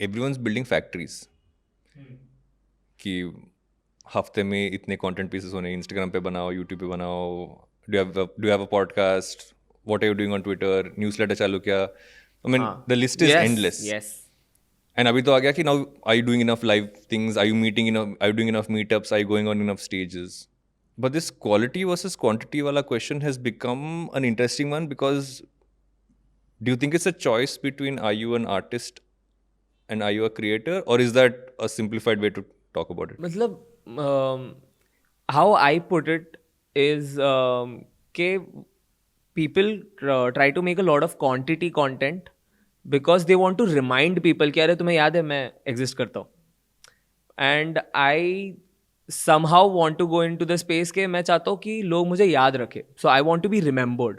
everyone's building factories कि हफ्ते में इतने कंटेंट पीसेस होने, इंस्टाग्राम पे बनाओ, यूट्यूब पे बनाओ, do have a podcast, what are you doing on Twitter, newsletter चालू किया, आई मीन हाँ, the list is yes endless. Yes. And अभी तो आ गया कि now are you doing enough live things, are you meeting enough, are you doing enough meetups, are you going on enough stages. But this quality versus quantity wala question has become an interesting one, because do you think it's a choice between are you an artist and are you a creator, or is that a simplified way to talk about it? मतलब how I put it is कि people try to make a lot of quantity content because they want to remind people कि अरे तुम्हें याद है मैं exist करता हूँ. And I somehow want to go into the space के मैं चाहता हूँ कि लोग मुझे याद रखें. So I want to be remembered.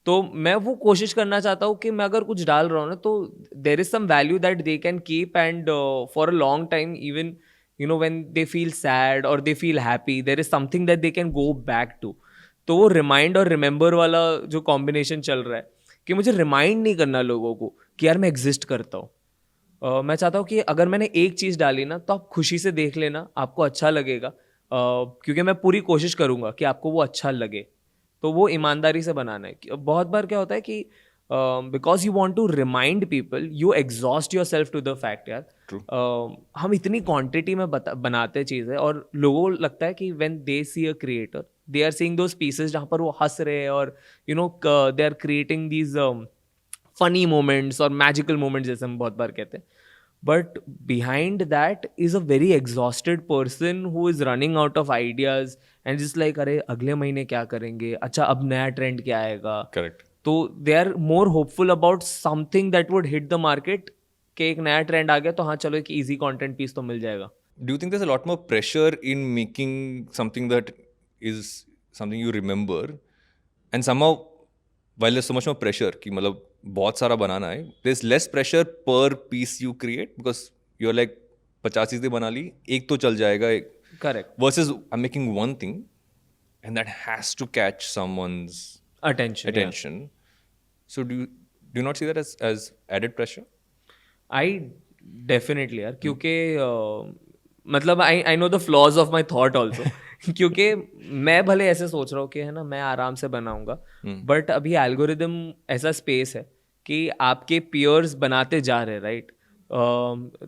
तो मैं वो कोशिश करना चाहता हूँ कि मैं अगर कुछ डाल रहा हूँ ना, तो there is some value that they can keep and for a long time, even you know when they feel sad और they feel happy, there is something that they can go back to. तो वो remind और remember वाला जो combination चल रहा है कि मुझे रिमाइंड नहीं करना लोगों को कि यार मैं एग्जिस्ट करता हूँ. मैं चाहता हूँ कि अगर मैंने एक चीज़ डाली ना, तो आप खुशी से देख लेना, आपको अच्छा लगेगा. क्योंकि मैं पूरी कोशिश करूँगा कि आपको वो अच्छा लगे. तो वो ईमानदारी से बनाना है. बहुत बार क्या होता है कि because you want to remind people, you exhaust your self to the fact यार. True. हम इतनी क्वांटिटी में बनाते चीज़ें, और लोगों को लगता है कि when they see a creator, they are seeing those pieces जहाँ पर वो हंस रहे हैं और you know they are creating these funny moments और मैजिकल मोमेंट्स, जैसे हम बहुत बार कहते हैं. But behind that is a very exhausted person who is running out of ideas and just like अरे अगले महीने क्या करेंगे, अच्छा अब नया ट्रेंड क्या आएगा. Correct. तो they are more hopeful about something that would hit the market, कि एक नया ट्रेंड आ गया तो हाँ चलो एक easy content piece तो मिल जाएगा. Do you think there's a lot more pressure in making something that is something you remember, and somehow while there's so much more pressure कि मतलब बहुत सारा बनाना है, there's less pressure per piece you create, because you're like 50 चीज़ें बना ली, एक तो चल जाएगा, Correct. versus I'm making one thing and that has to catch someone's Attention. Yeah. attention. So do you not see that as added pressure? I definitely यार, क्योंकि मतलब I know the flaws of my thought also. क्योंकि मैं भले ऐसे सोच रहा हूँ कि है ना मैं आराम से बनाऊंगा, बट अभी एल्गोरिदम ऐसा स्पेस है कि आपके पियर्स बनाते जा रहे हैं, राइट.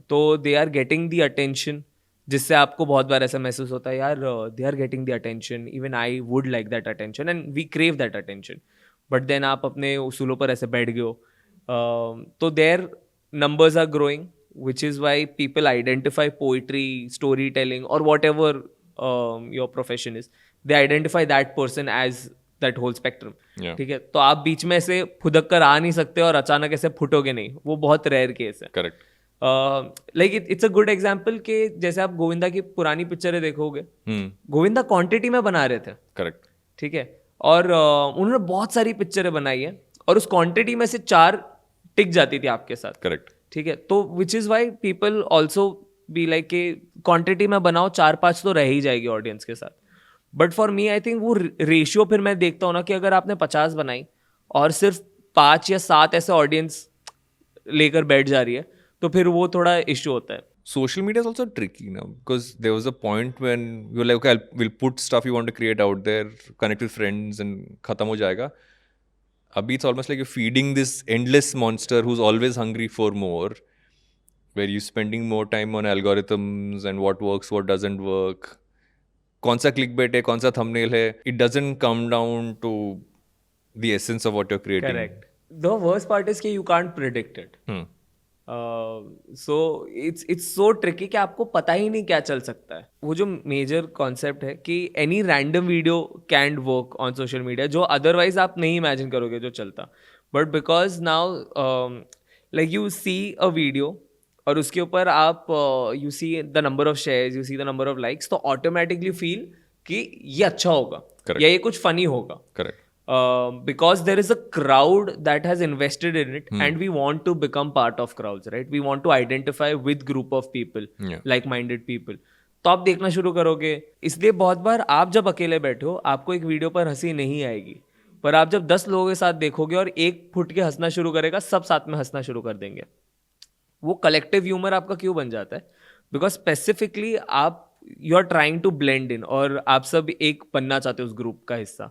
तो they are getting the attention, जिससे आपको बहुत बार ऐसा महसूस होता है यार they are getting the attention, even I would like that attention and we crave that attention. But then आप अपने उसूलों पर ऐसे बैठ गए हो. तो their numbers are growing, which is why people identify poetry, storytelling, or whatever your profession is. They identify that person as that whole spectrum. Yeah. ठीक है. तो आप बीच में से फुदक कर आ नहीं सकते और अचानक ऐसे फुटोगे नहीं, वो बहुत रेयर केस है. Correct. Like it's a good example कि जैसे आप गोविंदा की पुरानी पिक्चरें देखोगे, गोविंदा क्वांटिटी में बना रहे थे. Correct. ठीक है. और उन्होंने बहुत सारी पिक्चरें बनाई है और उस क्वांटिटी में से 4 टिक जाती थी आपके साथ. Correct. ठीक है. तो which is why people also be like कि क्वांटिटी में बनाओ, 4-5 तो रह ही जाएगी ऑडियंस के साथ. But for me I think वो रेशियो फिर मैं देखता हूँ ना कि अगर आपने 50 बनाई और सिर्फ 5 या 7 ऐसे ऑडियंस लेकर बैठ जा रही है, तो फिर वो थोड़ा इश्यू होता है. Social media is also tricky now, because there was a point when you're like, okay, we'll put stuff you want to create out there, connect with friends, and khatam ho jayega. Abhi it's almost like you're feeding this endless monster who's always hungry for more, where you're spending more time on algorithms and what works, what doesn't work. कौन सा clickbait है, कौन सा thumbnail है, it doesn't come down to the essence of what you're creating. Correct. The worst part is कि you can't predict it. So it's so tricky कि आपको पता ही नहीं क्या चल सकता है. वो जो मेजर कॉन्सेप्ट है कि any random video can work on social media, जो अदरवाइज आप नहीं इमेजिन करोगे जो चलता. But because now like you see a video और उसके ऊपर आप you see the number of shares, you see the number of likes, तो ऑटोमेटिकली फील कि ये अच्छा होगा. Correct. या ये कुछ फनी होगा. Correct. Because there is a crowd that has invested in it, and we want to become part of crowds, right? We want to identify with group of people, Yeah. like-minded people. तो आप देखना शुरू करोगे. इसलिए बहुत बार आप जब अकेले बैठे हो, आपको एक वीडियो पर हंसी नहीं आएगी, पर आप जब 10 लोगों के साथ देखोगे और एक फुट के हंसना शुरू करेगा, सब साथ में हंसना शुरू कर देंगे. वो कलेक्टिव ह्यूमर आपका क्यों बन जाता है? बिकॉज स्पेसिफिकली आप you are trying to blend in, और आप सब एक बनना चाहते हो उस ग्रुप का हिस्सा.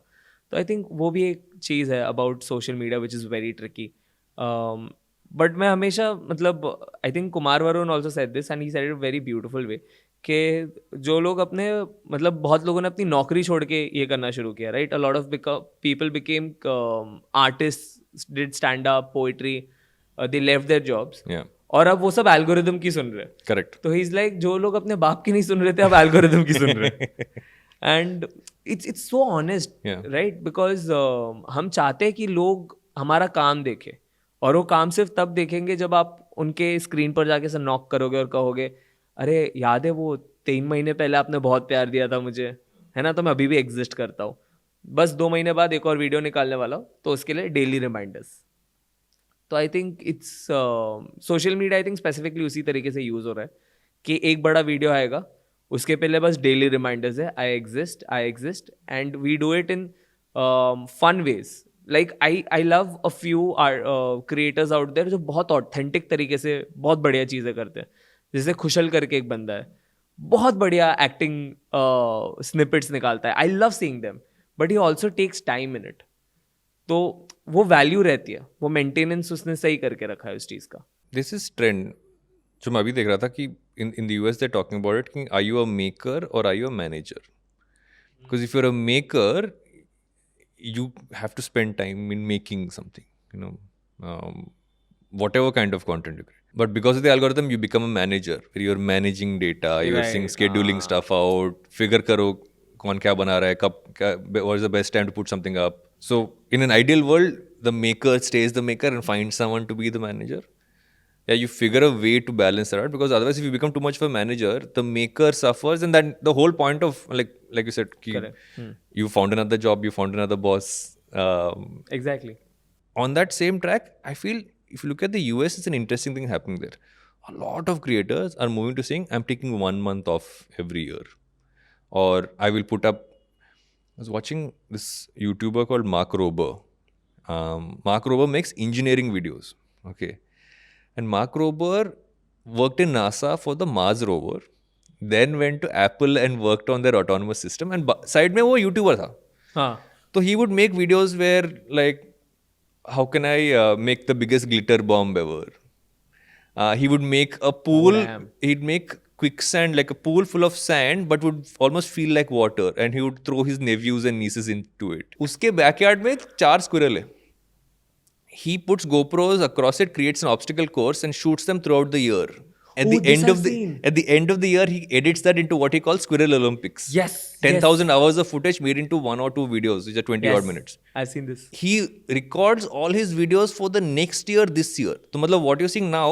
तो आई थिंक वो भी एक चीज़ है about social media which is very tricky. But मैं हमेशा मतलब I think Kumar Varun also said this and he said it very beautiful way कि जो लोग अपने मतलब बहुत लोगों ने अपनी नौकरी छोड़ के ये करना शुरू किया, right? A lot of people became artist, did stand up, poetry, they left their jobs, Yeah, और अब वो सब एल्गोरिदम की सुन रहे हैं. correct. तो ही इज लाइक जो लोग अपने बाप की नहीं सुन रहे थे अब एल्गोरिदम की सुन रहे हैं. And it's so honest, Yeah. Right? Because हम चाहते हैं कि लोग हमारा काम देखें, और वो काम सिर्फ तब देखेंगे जब आप उनके स्क्रीन पर जाके से नॉक करोगे और कहोगे अरे याद है वो 3 महीने पहले आपने बहुत प्यार दिया था मुझे, है ना, तो मैं अभी भी एग्जिस्ट करता हूँ. बस 2 महीने बाद एक और वीडियो निकालने वाला हूँ, तो उसके लिए डेली रिमाइंडर्स. तो I think it's social media I think specifically उसी तरीके से यूज़ हो रहा है कि एक बड़ा वीडियो आएगा, उसके पहले बस डेली रिमाइंडर्स है, I exist, and we do it in fun ways. Like I love a few creators out there जो बहुत ऑथेंटिक तरीके से बहुत बढ़िया चीज़ें करते हैं. जैसे खुशल करके एक बंदा है, बहुत बढ़िया एक्टिंग स्निपेट्स निकालता है. I love seeing them, but he also takes time in it. तो वो वैल्यू रहती है, वो मेंटेनेंस उसने सही करके रखा है उस चीज़ का. This is trend. जो मैं अभी देख रहा था कि in the US they're talking about it कि are you a maker or are you a manager? Because if you're a maker, you have to spend time in making something, you know, whatever kind of content you create. But because of the algorithm, you become a manager where you're managing data, you're seeing Right. scheduling stuff out, figure करो कौन क्या बना रहा है, कब क्या, what is the best time to put something up. So in an ideal world, the maker stays the maker and finds someone to be the manager. Yeah, you figure a way to balance that out, because otherwise if you become too much of a manager, the maker suffers, and then the whole point of like you said, Correct. you found another job, you found another boss. Exactly. On that same track, I feel if you look at the US, it's an interesting thing happening there. A lot of creators are moving to saying, I'm taking 1 month off every year, or I will put up. I was watching this YouTuber called Mark Rober. Mark Rober makes engineering videos. Okay. And Mark Rober worked in NASA for the Mars rover, then went to Apple and worked on their autonomous system. And side में वो YouTuber था. हाँ. So he would make videos where like, how can I make the biggest glitter bomb ever? He would make a pool. Damn. He'd make quicksand, like a pool full of sand, but would almost feel like water. And he would throw his nephews and nieces into it. उसके backyard में 4 squirrel है. He puts GoPros across it, creates an obstacle course, and shoots them throughout the year. At the end of the year, he edits that into what he calls Squirrel Olympics. Yes. 10,000 hours of footage made into 1 or 2 videos, which are 20 odd minutes. I've seen this. He records all his videos for the next year, this year. तो मतलब what you're seeing now,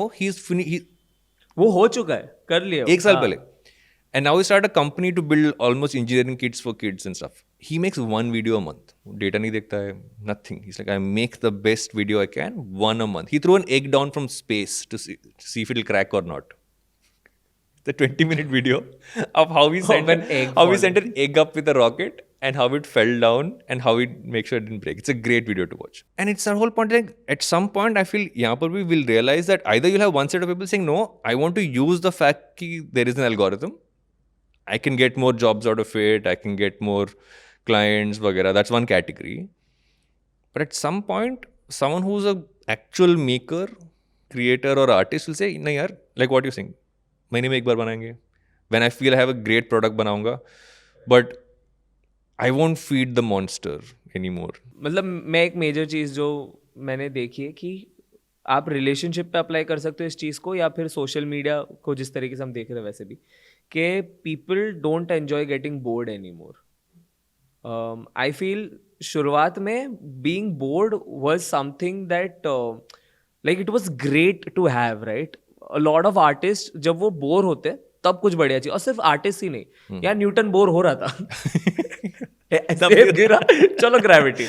वो हो चुका है, कर लिया. एक साल पहले. And now he started a company to build almost engineering kits for kids and stuff. He makes 1 video a month. Data नहीं देखता है, nothing. He's like, I make the best video I can, 1 a month. He threw an egg down from space to see if it'll crack or not. The 20-minute video of how he sent an egg up with a rocket and how it fell down and how he make sure it didn't break. It's a great video to watch. And it's a whole point, like at some point I feel यहाँ पर we will realize that either you'll have one set of people saying, no, I want to use the fact that there is an algorithm. I can get more jobs out of it. I can get more clients, वगैरह. That's one category. But at some point, someone who's a actual maker, creator or artist will say, नहीं यार, like what you're saying, महीने में एक बार बनाएंगे. When I feel I have a great product बनाऊंगा, but I won't feed the monster anymore. मतलब मैं एक मेजर चीज़ जो मैंने देखी है कि आप रिलेशनशिप पे अप्लाई कर सकते हो इस चीज़ को, या फिर सोशल मीडिया को जिस तरीके से हम देख रहे हैं वैसे भी, कि people don't enjoy getting bored any more. I feel शुरुआत में being bored was something that like it was great to have, right? A lot of artist जब वो बोर होते तब कुछ बढ़िया चीज, और सिर्फ आर्टिस्ट ही नहीं, यार न्यूटन बोर हो रहा था. चलो gravity,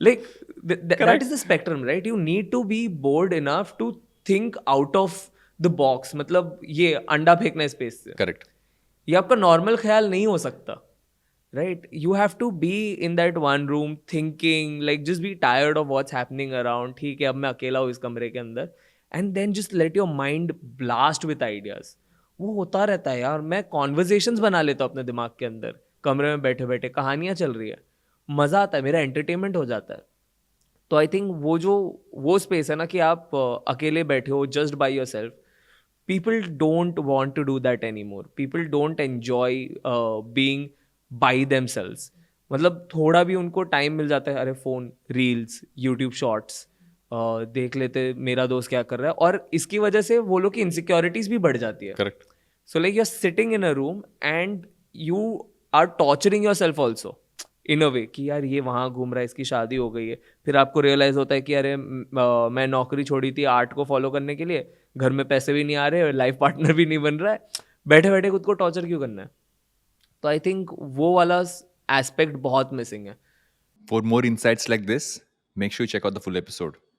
like that is the spectrum, right? You need to be bored enough to think out of the box. मतलब ये अंडा फेंकना स्पेस से, Correct. ये आपका नॉर्मल ख्याल नहीं हो सकता, right? You have to be in that one room thinking, like just be tired of what's happening around. ठीक है, अब मैं अकेला हूँ इस कमरे के अंदर, and then just let your mind blast with ideas. वो होता रहता है यार. मैं कॉन्वर्जेशंस बना लेता हूँ अपने दिमाग के अंदर, कमरे में बैठे बैठे कहानियां चल रही है, मजा आता है, मेरा एंटरटेनमेंट हो जाता है. तो आई थिंक वो स्पेस है ना कि आप अकेले बैठे हो just by your self. People don't want to do that anymore. People don't enjoy being by themselves. मतलब थोड़ा भी उनको टाइम मिल जाता है, अरे फोन, रील्स, यूट्यूब शॉर्ट्स देख लेते, मेरा दोस्त क्या कर रहा है. और इसकी वजह से वो लोग की इनसिक्योरिटीज भी बढ़ जाती है. Correct. So like you're sitting in a room and you are torturing yourself also in a way कि यार ये वहाँ घूम रहा है, इसकी शादी हो गई है. फिर आपको रियलाइज होता है कि अरे मैं नौकरी छोड़ी थी आर्ट को फॉलो करने के लिए, घर में पैसे भी नहीं आ रहे, लाइफ पार्टनर भी नहीं बन रहा है, बैठे बैठे खुद को टॉर्चर क्यों करना है. तो आई थिंक वो वाला एस्पेक्ट बहुत मिसिंग है. For more insights like this, make sure you check out the full episode.